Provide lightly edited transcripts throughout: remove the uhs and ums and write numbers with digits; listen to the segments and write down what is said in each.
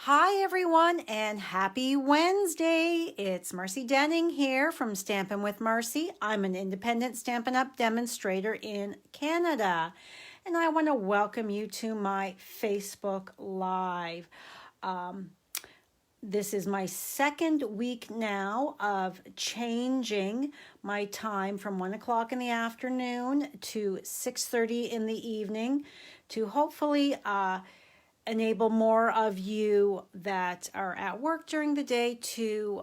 Hi everyone and happy Wednesday. It's Marcy Denning here from Stampin' with Marcy. I'm an independent Stampin' Up! Demonstrator in Canada and I want to welcome you to my Facebook Live. This is my second week now of changing my time from 1 o'clock in the afternoon to 6:30 in the evening to hopefully enable more of you that are at work during the day to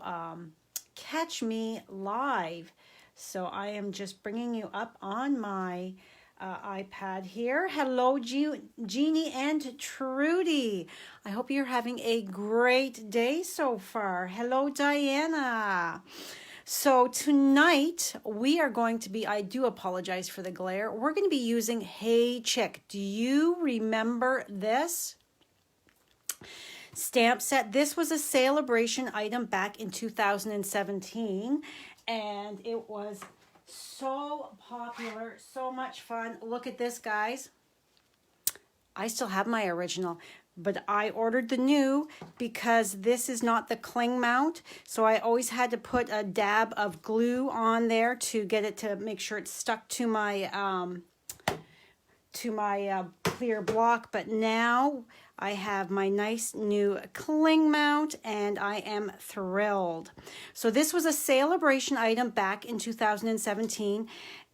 catch me live. So I am just bringing you up on my iPad here. Hello, Jeannie and Trudy. I hope you're having a great day so far. Hello, Diana. So tonight we are going to be, I do apologize for the glare, we're going to be using Hey Chick. Do you remember this stamp set? This was a celebration item back in 2017 and it was so popular, so much fun. Look at this, guys. I still have my original, but I ordered the new because this is not the cling mount. So I always had to put a dab of glue on there to get it to make sure it's stuck to my clear block. But now I have my nice new cling mount and I am thrilled. So this was a celebration item back in 2017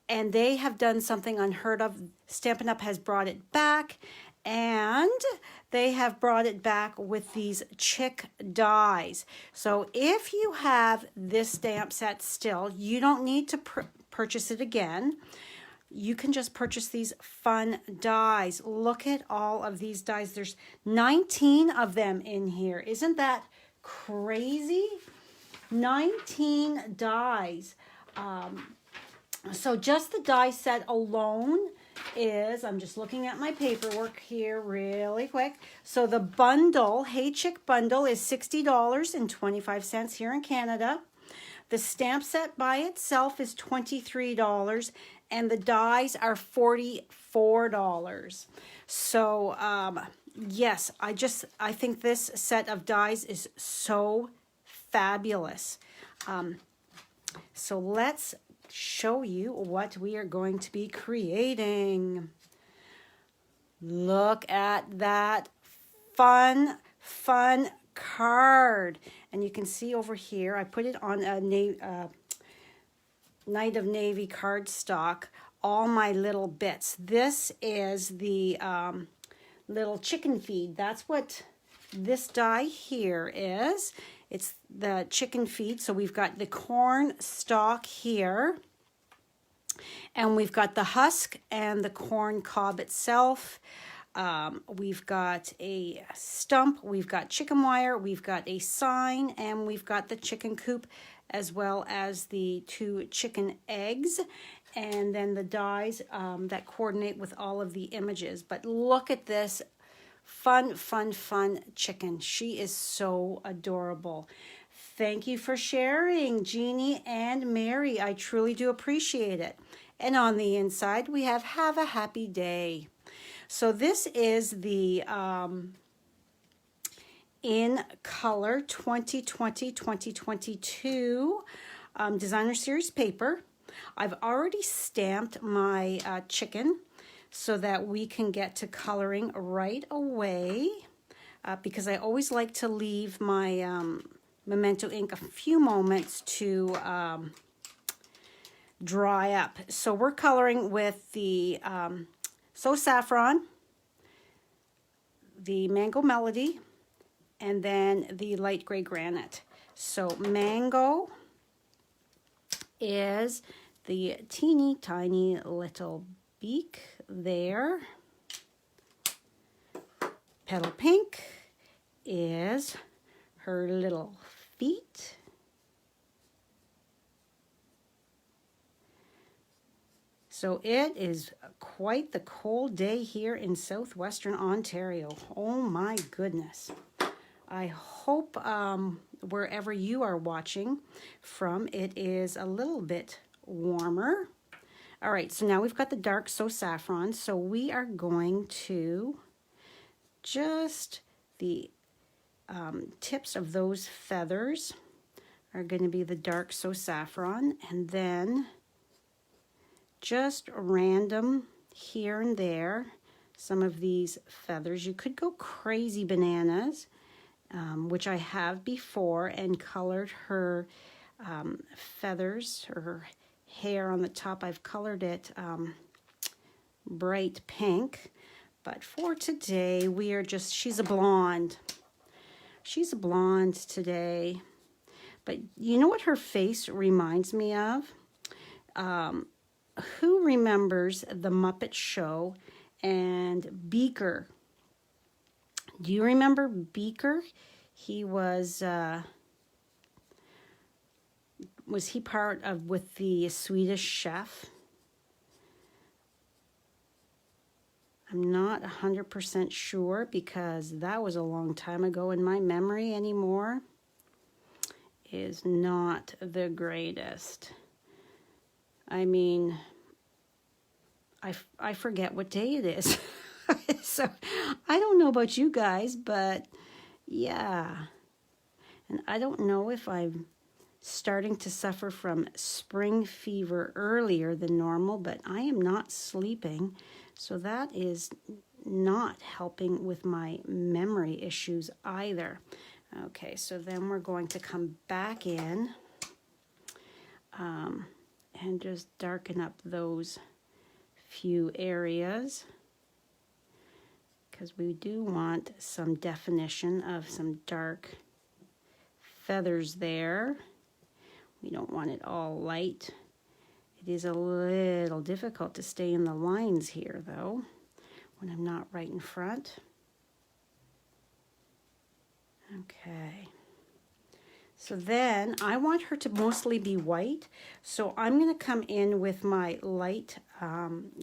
and they have done something unheard of. Stampin' Up! Has brought it back and they have brought it back with these chick dies. So if you have this stamp set still, you don't need to purchase it again. You can just purchase these fun dies. Look at all of these dies. There's 19 of them in here. Isn't that crazy? 19 dies. So just the die set alone is, I'm just looking at my paperwork here really quick. So the bundle, Hey Chick bundle, is $60.25 here in Canada. The stamp set by itself is $23 and the dies are $44. So yes, I think this set of dies is so fabulous. So let's show you what we are going to be creating. Look at that fun card. And you can see over here, I put it on a Night of Navy cardstock, all my little bits. This is the little chicken feed. That's what this die here is. It's the chicken feed. So we've got the corn stalk here. And we've got the husk and the corn cob itself. We've got a stump, we've got chicken wire, we've got a sign, and we've got the chicken coop, as well as the 2 chicken eggs, and then the dies that coordinate with all of the images. But look at this fun chicken. She is so adorable. Thank you for sharing, Jeannie and Mary. I truly do appreciate it. And on the inside, we have a happy day. So this is the In Color 2020-2022 Designer Series paper. I've already stamped my chicken so that we can get to coloring right away because I always like to leave my Memento ink a few moments to dry up. So we're coloring with the So Saffron, the Mango Melody, and then the Light Gray Granite. So Mango is the teeny tiny little beak there. Petal Pink is her little feet. So it is quite the cold day here in southwestern Ontario. Oh my goodness. I hope wherever you are watching from, it is a little bit warmer. All right, so now we've got the dark So Saffron. So we are going to just the tips of those feathers are going to be the dark So Saffron, and then just random here and there, some of these feathers. You could go crazy bananas, which I have before, and colored her feathers, or her hair on the top. I've colored it bright pink, but for today we are just, she's a blonde. She's a blonde today. But you know what her face reminds me of? Who remembers the Muppet Show and Beaker? Do you remember Beaker? He was he part of with the Swedish Chef? I'm not 100% sure because that was a long time ago, and my memory anymore is not the greatest. I mean, I forget what day it is. So I don't know about you guys, but yeah. And I don't know if I'm starting to suffer from spring fever earlier than normal, but I am not sleeping. So that is not helping with my memory issues either. Okay, so then we're going to come back in and just darken up those few areas, because we do want some definition of some dark feathers there. We don't want it all light. It is a little difficult to stay in the lines here, though, when I'm not right in front. Okay. So then I want her to mostly be white. So I'm going to come in with my light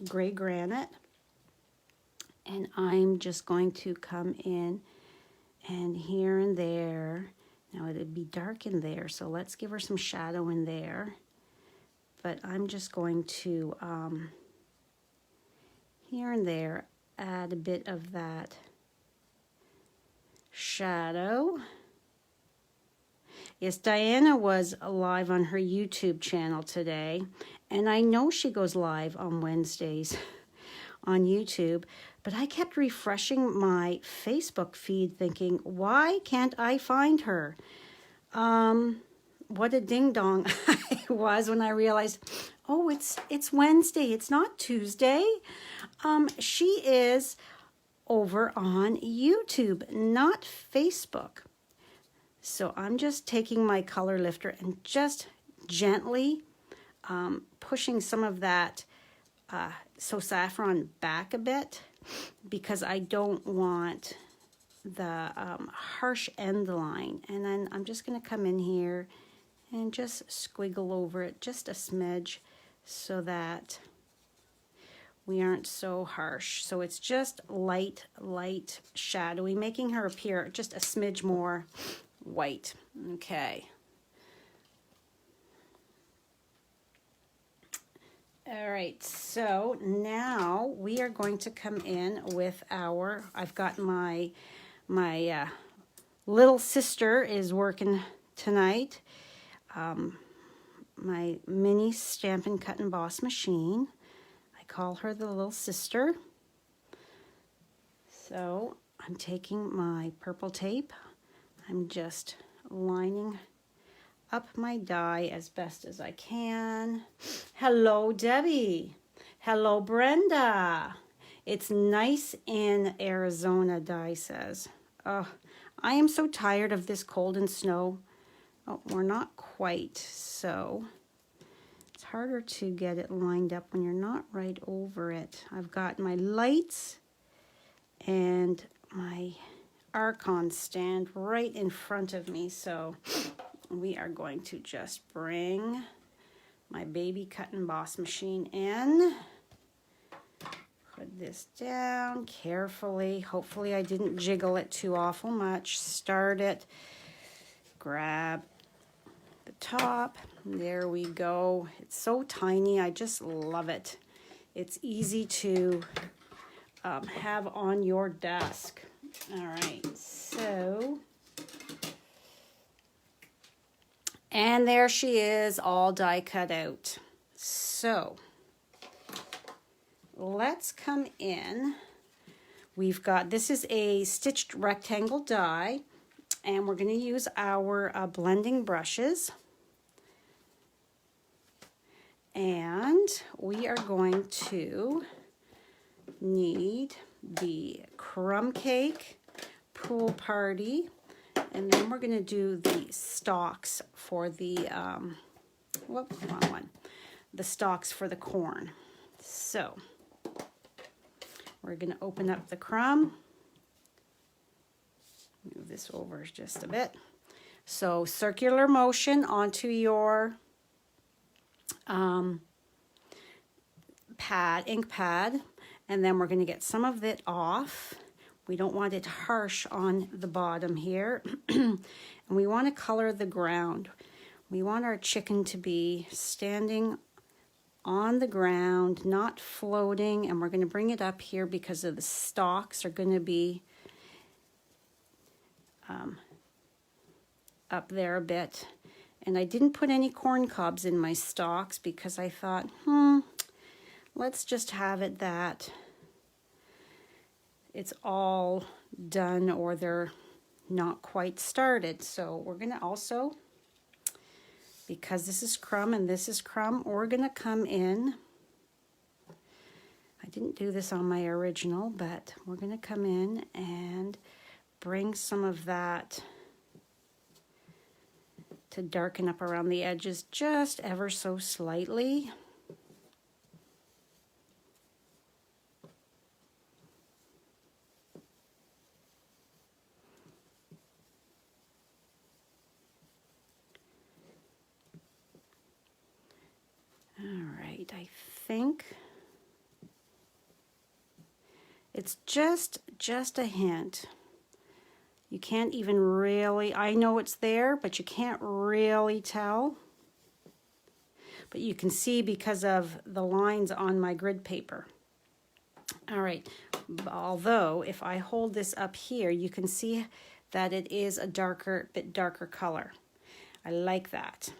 gray granite. And I'm just going to come in and here and there. Now it'd be dark in there, so let's give her some shadow in there. But I'm just going to, here and there, add a bit of that shadow. Yes, Diana was live on her YouTube channel today, and I know she goes live on Wednesdays on YouTube, but I kept refreshing my Facebook feed thinking, why can't I find her? What a ding-dong I was when I realized, oh, it's Wednesday, it's not Tuesday. She is over on YouTube, not Facebook. So I'm just taking my color lifter and just gently pushing some of that So Saffron back a bit, because I don't want the harsh end line. And then I'm just going to come in here and just squiggle over it just a smidge so that we aren't so harsh. So it's just light, shadowy, making her appear just a smidge more white. Okay. All right, so now we are going to come in with our, I've got my little sister is working tonight. My mini Stampin' Cut and Boss machine. I call her the little sister. So I'm taking my purple tape. I'm just lining up my die as best as I can. Hello, Debbie. Hello, Brenda. It's nice in Arizona, Di says. Oh, I am so tired of this cold and snow. Oh, we're not quite, so it's harder to get it lined up when you're not right over it. I've got my lights and my Archon stand right in front of me, so we are going to just bring my baby cut and boss machine in. Put this down carefully. Hopefully I didn't jiggle it too awful much. Start it. Grab the top. There we go. It's so tiny. I just love it. It's easy to have on your desk. All right, so And there she is, all die cut out. So let's come in. We've got, this is a stitched rectangle die, and we're going to use our blending brushes. And we are going to need the crumb cake, pool party, and then we're going to do the stalks for the, whoop, wrong one, the stalks for the corn. So we're going to open up the crumb, move this over just a bit. So circular motion onto your ink pad, and then we're going to get some of it off. We don't want it harsh on the bottom here. And we want to color the ground. We want our chicken to be standing on the ground, not floating, and we're going to bring it up here because of the stalks are going to be up there a bit. And I didn't put any corn cobs in my stalks because I thought, let's just have it that it's all done or they're not quite started. So we're going to also, because this is crumb and this is crumb, we're going to come in. I didn't do this on my original, but we're going to come in and bring some of that to darken up around the edges just ever so slightly. All right, I think it's just a hint. You can't even really, I know it's there, but you can't really tell. But you can see because of the lines on my grid paper. All right, although if I hold this up here, you can see that it is a bit darker color. I like that.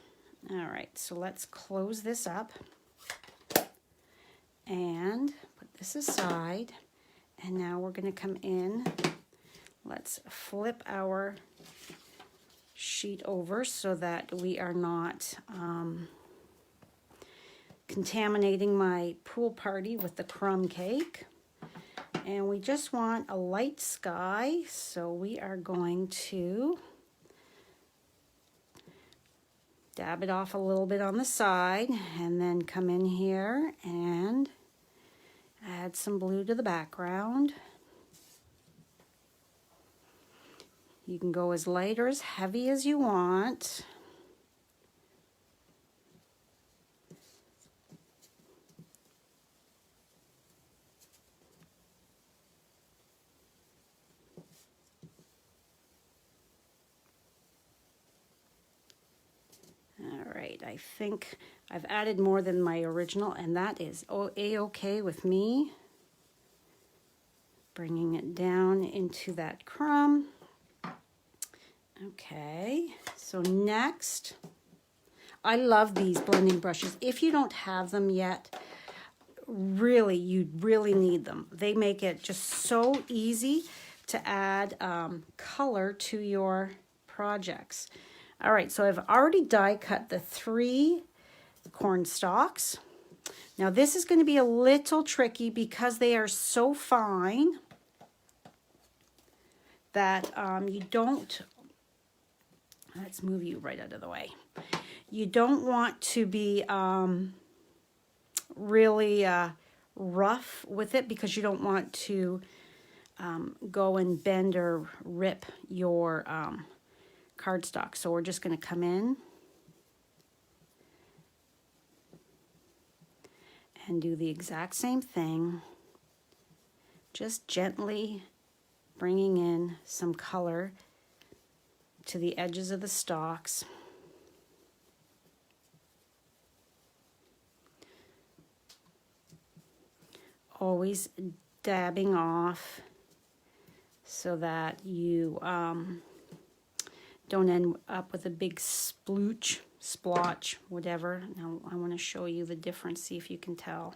All right, so let's close this up and put this aside. And now we're going to come in. Let's flip our sheet over so that we are not contaminating my pool party with the crumb cake. And we just want a light sky, so we are going to dab it off a little bit on the side and then come in here and add some blue to the background. You can go as light or as heavy as you want. All right, I think I've added more than my original, and that is A-okay with me. Bringing it down into that crumb. Okay, so next, I love these blending brushes. If you don't have them yet, really, you really need them. They make it just so easy to add color to your projects. All right, so I've already die cut the 3 corn stalks. Now this is going to be a little tricky because they are so fine that you don't, let's move you right out of the way. You don't want to be really rough with it because you don't want to go and bend or rip your cardstock. So we're just going to come in and do the exact same thing, just gently bringing in some color to the edges of the stalks. Always dabbing off so that you don't end up with a big splooch, splotch, whatever. Now I want to show you the difference, see if you can tell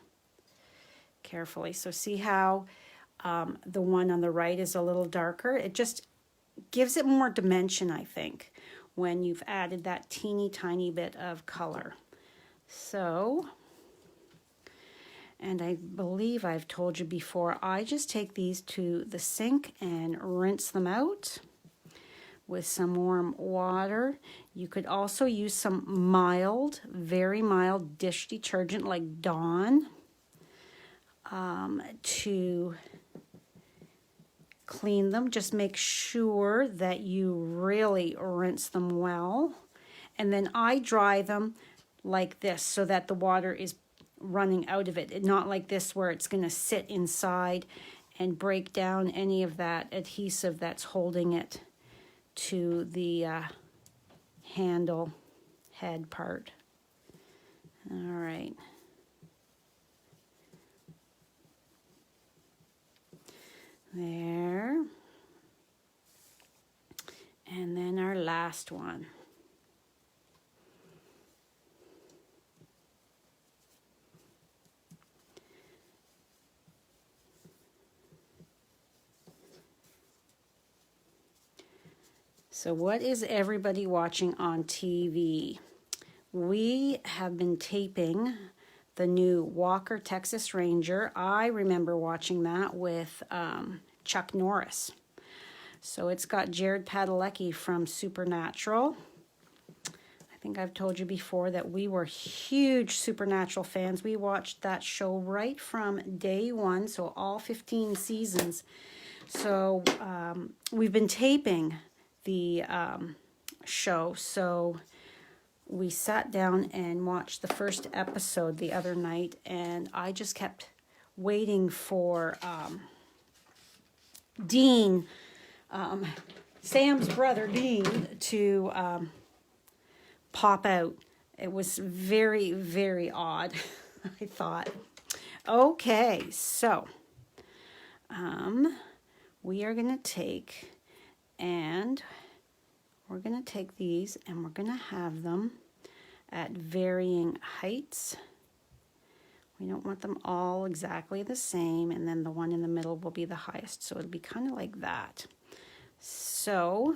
carefully. So see how the one on the right is a little darker? It just gives it more dimension, I think, when you've added that teeny tiny bit of color. So, and I believe I've told you before, I just take these to the sink and rinse them out with some warm water. You could also use some mild, very mild dish detergent like Dawn to clean them. Just make sure that you really rinse them well. And then I dry them like this so that the water is running out of it. Not like this where it's going to sit inside and break down any of that adhesive that's holding it to the handle head part. All right. There. And then our last one. So what is everybody watching on TV? We have been taping the new Walker Texas Ranger. I remember watching that with Chuck Norris. So it's got Jared Padalecki from Supernatural. I think I've told you before that we were huge Supernatural fans. We watched that show right from day one, so all 15 seasons. So we've been taping the show, so we sat down and watched the first episode the other night, and I just kept waiting for Dean, Sam's brother Dean, to pop out. It was very, very odd. I thought, okay, so we are going to take, and we're going to take these and we're going to have them at varying heights. We don't want them all exactly the same, and then the one in the middle will be the highest. So it'll be kind of like that. So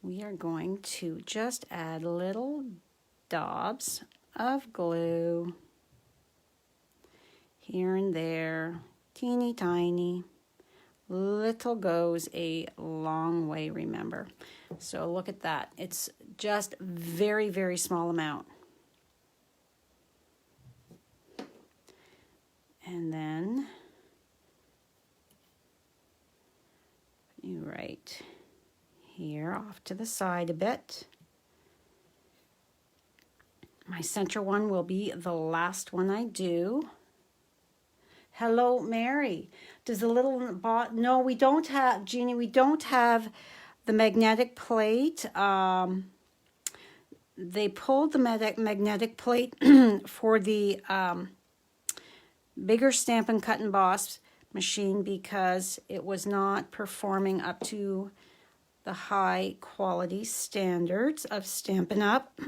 we are going to just add little daubs of glue here and there, teeny tiny. Little goes a long way, remember. So look at that. It's just very, very small amount. And then you right here off to the side a bit. My center one will be the last one I do. Hello, Mary. Does the little bot? No, we don't have, Jeannie, we don't have the magnetic plate. They pulled the magnetic plate for the bigger Stampin' Cut and Emboss machine because it was not performing up to the high quality standards of Stampin' Up.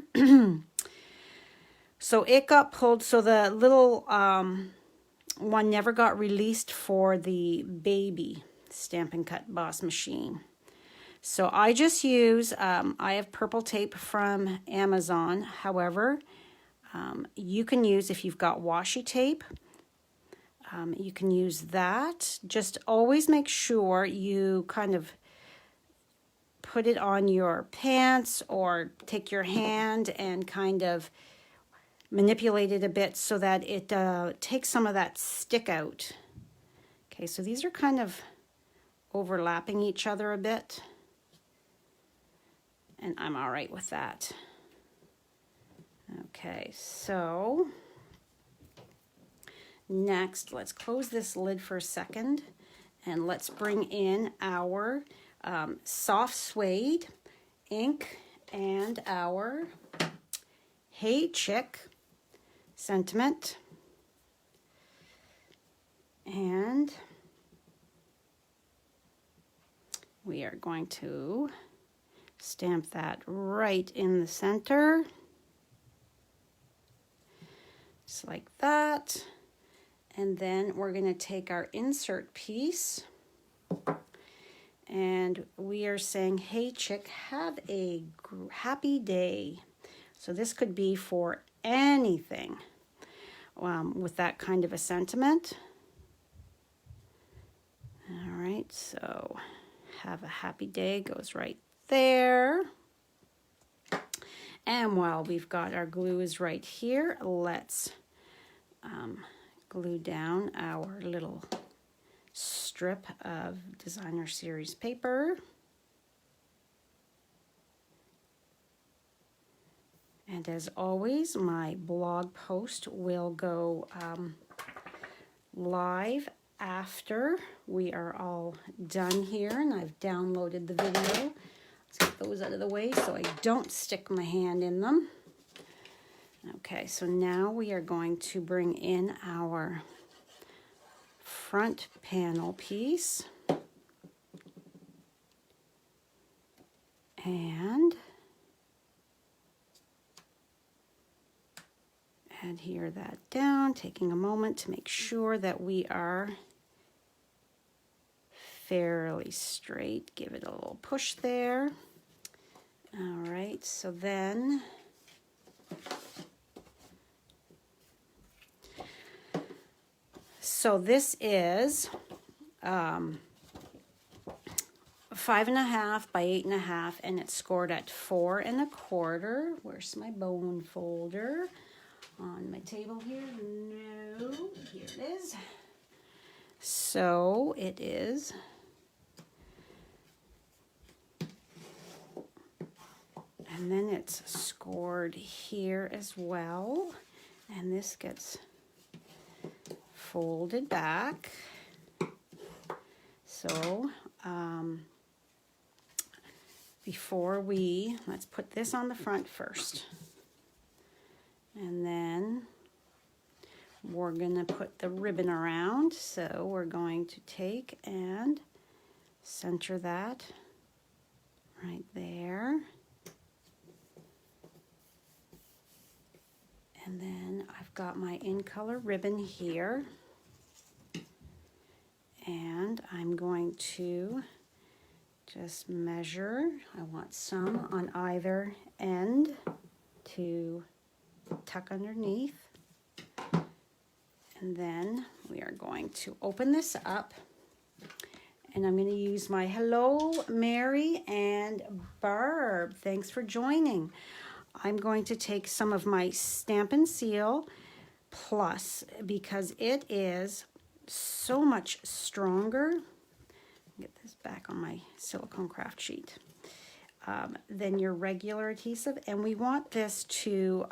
So it got pulled, so the little one never got released for the baby Stampin' Cut Emboss machine. So I just use, I have purple tape from Amazon. However, you can use, if you've got washi tape, you can use that. Just always make sure you kind of put it on your pants or take your hand and kind of manipulate it a bit so that it takes some of that stick out. Okay, so these are kind of overlapping each other a bit, and I'm all right with that. Okay, so next, let's close this lid for a second, and let's bring in our soft suede ink and our Hey Chick sentiment. And we are going to Stamp that right in the center. Just like that. And then we're going to take our insert piece and we are saying, hey chick, have a happy day. So this could be for anything with that kind of a sentiment. All right, so have a happy day goes right there. And while we've got our glue is right here, let's glue down our little strip of designer series paper. And as always, my blog post will go live after we are all done here, and I've downloaded the video. Let's get those out of the way so I don't stick my hand in them. Okay, so now we are going to bring in our front panel piece and adhere that down, taking a moment to make sure that we are fairly straight. Give it a little push there. All right, so then this is 5.5 by 8.5, and it's scored at 4 1/4. Where's my bone folder? On my table here? No, here it is. So it is and then it's scored here as well, and this gets folded back. So let's put this on the front first, and then we're gonna put the ribbon around. So we're going to take and center that right there. And then I've got my in color ribbon here, and I'm going to just measure. I want some on either end to tuck underneath. And then we are going to open this up, and I'm going to use my hello, Mary and Barb. Thanks for joining. I'm going to take some of my Stampin' Seal Plus because it is so much stronger. Get this back on my silicone craft sheet than your regular adhesive, and we want this to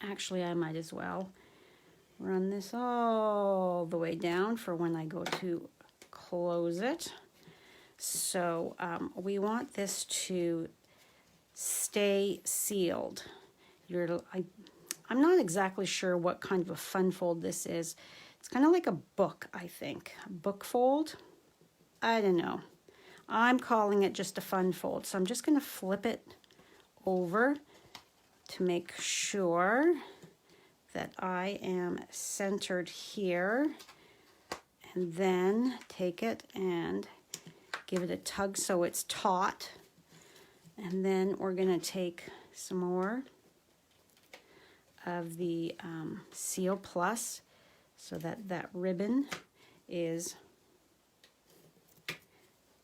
actually I might as well run this all the way down for when I go to close it. So we want this to stay sealed. I'm not exactly sure what kind of a fun fold this is. It's kind of like a book, I think. A book fold? I don't know. I'm calling it just a fun fold. So I'm just going to flip it over to make sure that I am centered here. And then take it and give it a tug so it's taut. And then we're going to take some more of the Seal Plus so that ribbon is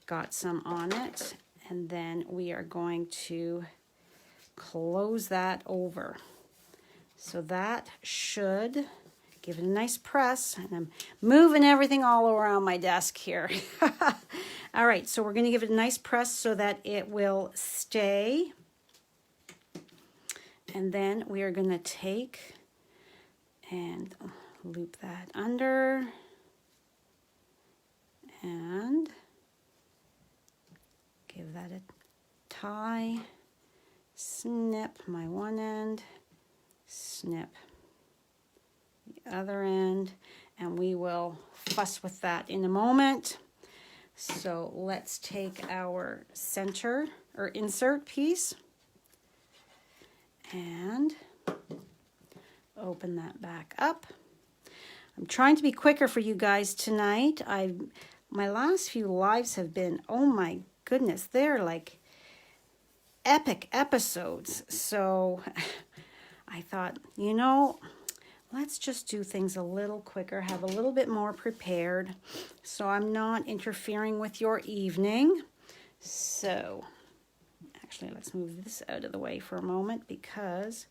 got some on it. And then we are going to close that over. So that should give it a nice press. And I'm moving everything all around my desk here. All right, so we're going to give it a nice press so that it will stay. And then we are going to take and loop that under and give that a tie, snip my one end, snip the other end, and we will fuss with that in a moment. So let's take our center or insert piece and open that back up. I'm trying to be quicker for you guys tonight. My last few lives have been, oh my goodness, they're like epic episodes. So I thought, you know, let's just do things a little quicker, have a little bit more prepared, so I'm not interfering with your evening. So actually, let's move this out of the way for a moment because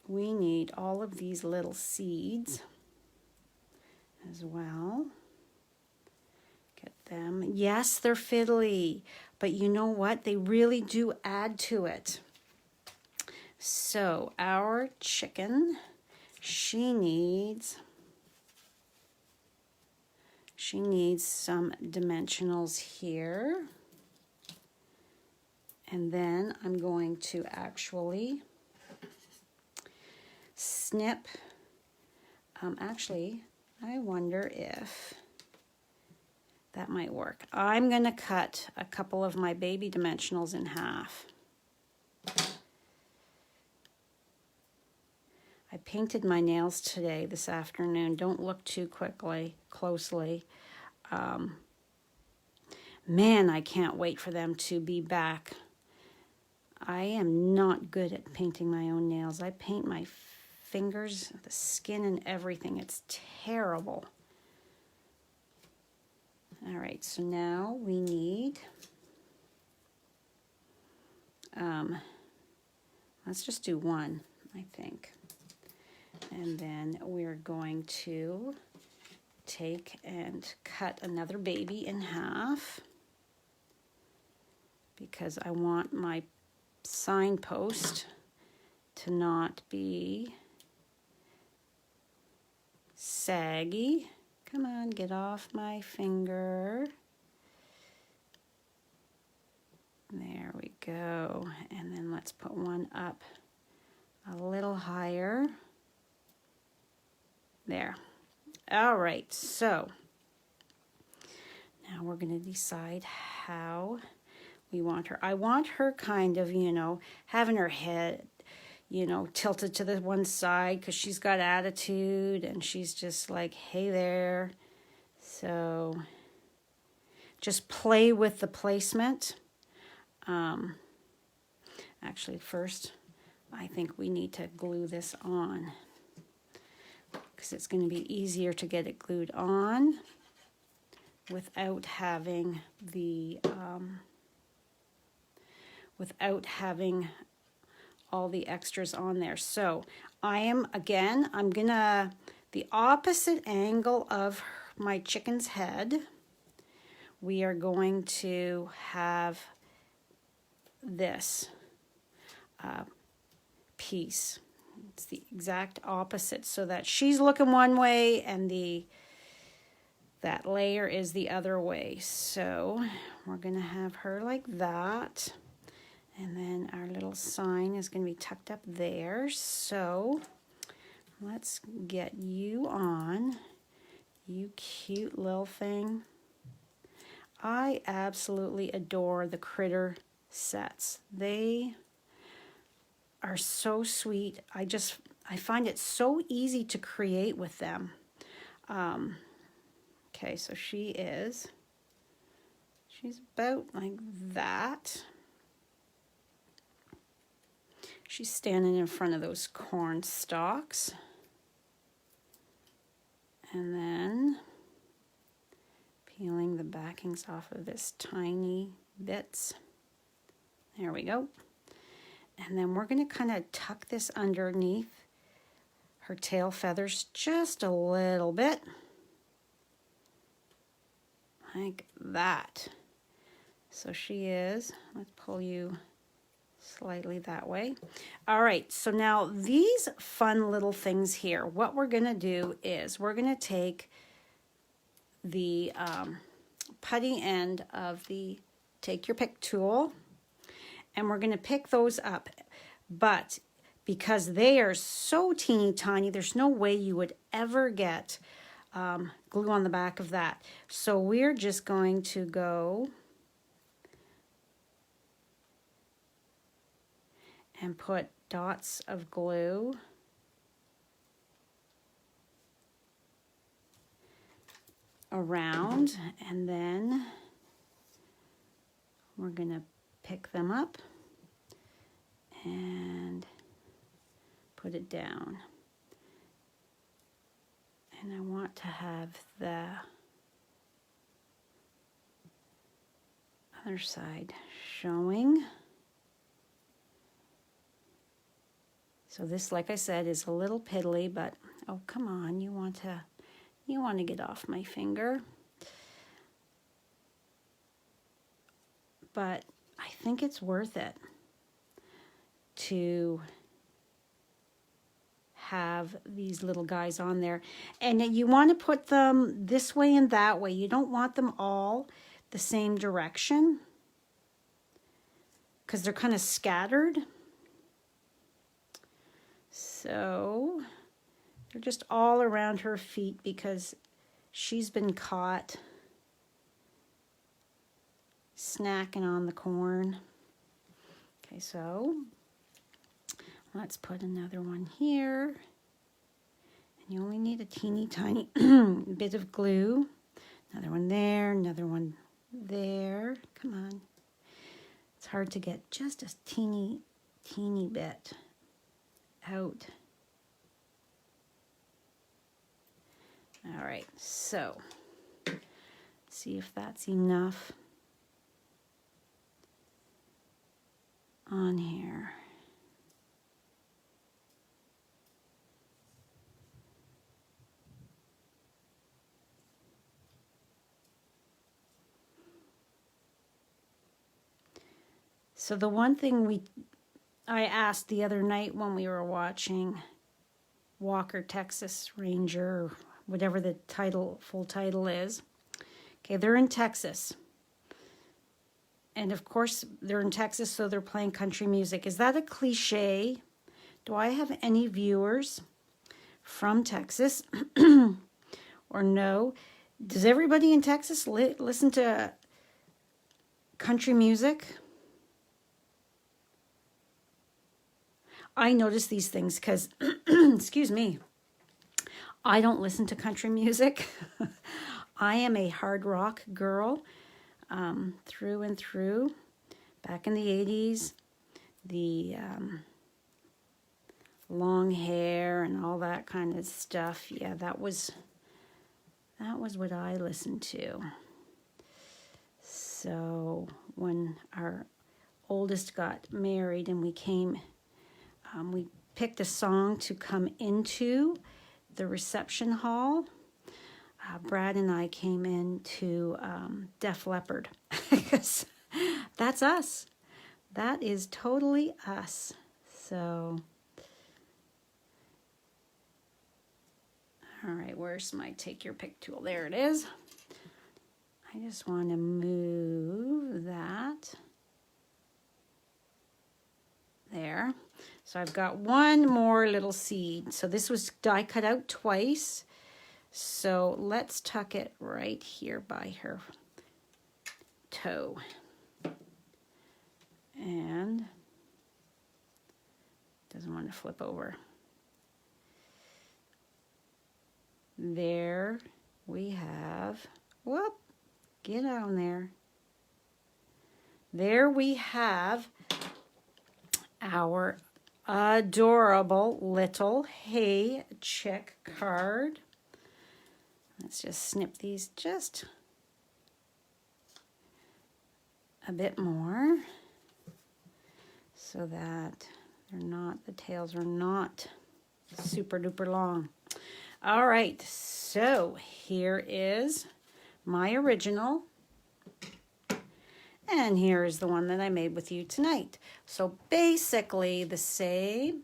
we need all of these little seeds as well. Get them. Yes, they're fiddly, but you know what? They really do add to it. So our chicken, she needs some dimensionals here. And then I'm going to actually snip. Actually, I wonder if that might work. I'm going to cut a couple of my baby dimensionals in half. I painted my nails today, this afternoon. Don't look too closely. Man, I can't wait for them to be back. I am not good at painting my own nails. I paint my fingers, the skin, and everything. It's terrible. All right, so now we need, let's just do one, I think. And then we're going to take and cut another baby in half because I want my signpost to not be saggy. Come on, get off my finger. There we go. And then let's put one up a little higher. There. All right, so now we're going to decide how we want her. I want her kind of, you know, having her head, you know, tilted to the one side because she's got attitude and she's just like, hey there. So just play with the placement. Actually, first, I think we need to glue this on because it's going to be easier to get it glued on without having the all the extras on there. So I'm gonna, the opposite angle of my chicken's head, we are going to have this piece. It's the exact opposite, so that she's looking one way and that layer is the other way. So we're gonna have her like that. And then our little sign is going to be tucked up there. So let's get you on, you cute little thing. I absolutely adore the critter sets. They are so sweet. I find it so easy to create with them. Okay, so she's about like that. She's standing in front of those corn stalks. And then peeling the backings off of this tiny bits. There we go. And then we're going to kind of tuck this underneath her tail feathers just a little bit. Like that. So she is, let's pull you slightly that way. All right, so now these fun little things here, what we're going to do is we're going to take the putty end of the take your pick tool and we're going to pick those up. But because they are so teeny tiny, there's no way you would ever get glue on the back of that. So we're just going to go and put dots of glue around, and then we're gonna pick them up and put it down. And I want to have the other side showing. So this, like I said, is a little piddly, but oh, come on, you want to get off my finger. But I think it's worth it to have these little guys on there. And you want to put them this way and that way. You don't want them all the same direction because they're kind of scattered. So they're just all around her feet because she's been caught snacking on the corn. Okay, so let's put another one here. And you only need a teeny tiny bit of glue. Another one there, another one there. Come on. It's hard to get just a teeny bit out. All right, so see if that's enough on here. So the one thing I asked the other night when we were watching Walker, Texas Ranger, or whatever the full title is. Okay, they're in Texas. And of course, they're in Texas, so they're playing country music. Is that a cliche? Do I have any viewers from Texas? Or no? Does everybody in Texas listen to country music? I notice these things because, excuse me, I don't listen to country music. I am a hard rock girl through and through. Back in the 80s, the long hair and all that kind of stuff. Yeah, that was what I listened to. So when our oldest got married and we picked a song to come into the reception hall. Brad and I came into Def Leppard because that's us. That is totally us. So, all right, where's my take your pick tool? There it is. I just want to move that there. So I've got one more little seed. So this was die cut out twice. So let's tuck it right here by her toe. And doesn't want to flip over. There we have, whoop, get on there. There we have our adorable little Hey Chick card. Let's just snip these just a bit more so that the tails are not super duper long. All right, so here is my original. And here is the one that I made with you tonight. So basically the same.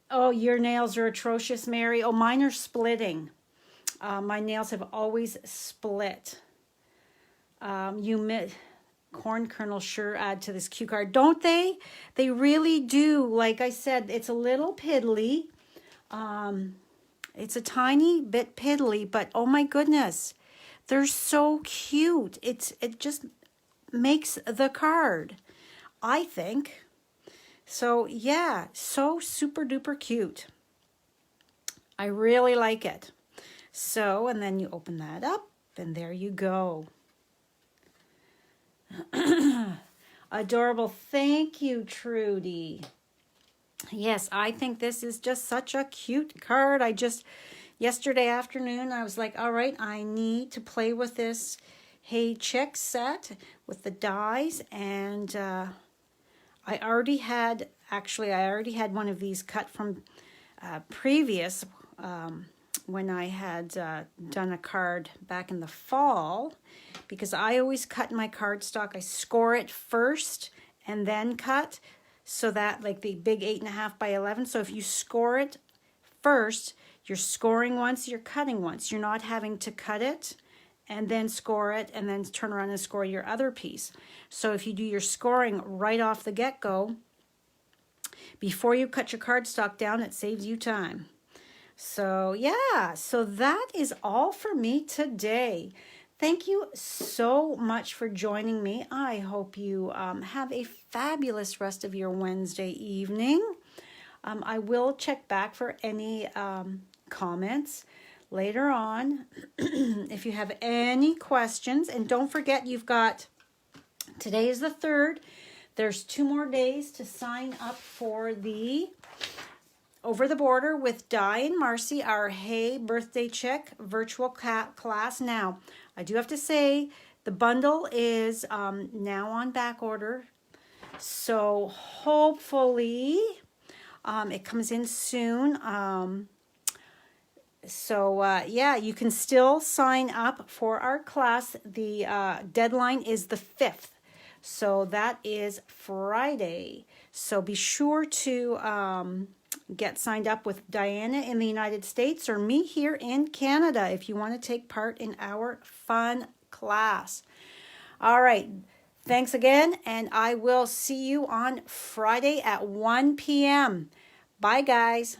Oh, your nails are atrocious, Mary. Oh, mine are splitting. My nails have always split. corn kernels sure add to this cue card, don't they? They really do. Like I said, it's a little piddly. It's a tiny bit piddly, but oh my goodness, they're so cute. It just makes the card, I think. So yeah, so super duper cute. I really like it. So, and then you open that up, and there you go. Adorable. Thank you, Trudy. Yes, I think this is just such a cute card. Yesterday afternoon, I was like, all right, I need to play with this Hey Chick set with the dies. And I already had one of these cut from previous when I had done a card back in the fall, because I always cut my cardstock. I score it first and then cut, so that like the big 8.5 by 11. So if you score it first, you're scoring once, you're cutting once. You're not having to cut it and then score it and then turn around and score your other piece. So if you do your scoring right off the get-go, before you cut your cardstock down, it saves you time. So yeah, so that is all for me today. Thank you so much for joining me. I hope you have a fabulous rest of your Wednesday evening. I will check back for any comments later on if you have any questions. And don't forget, today is the 3rd. There's 2 more days to sign up for the Over the Border with Di and Marcy, our Hey Birthday Chick virtual class. Now, I do have to say, the bundle is now on back order. So hopefully it comes in soon. Yeah, you can still sign up for our class. The deadline is the 5th. So that is Friday. So be sure to get signed up with Diana in the United States or me here in Canada if you want to take part in our fun class. All right. Thanks again, and I will see you on Friday at 1 p.m. Bye, guys.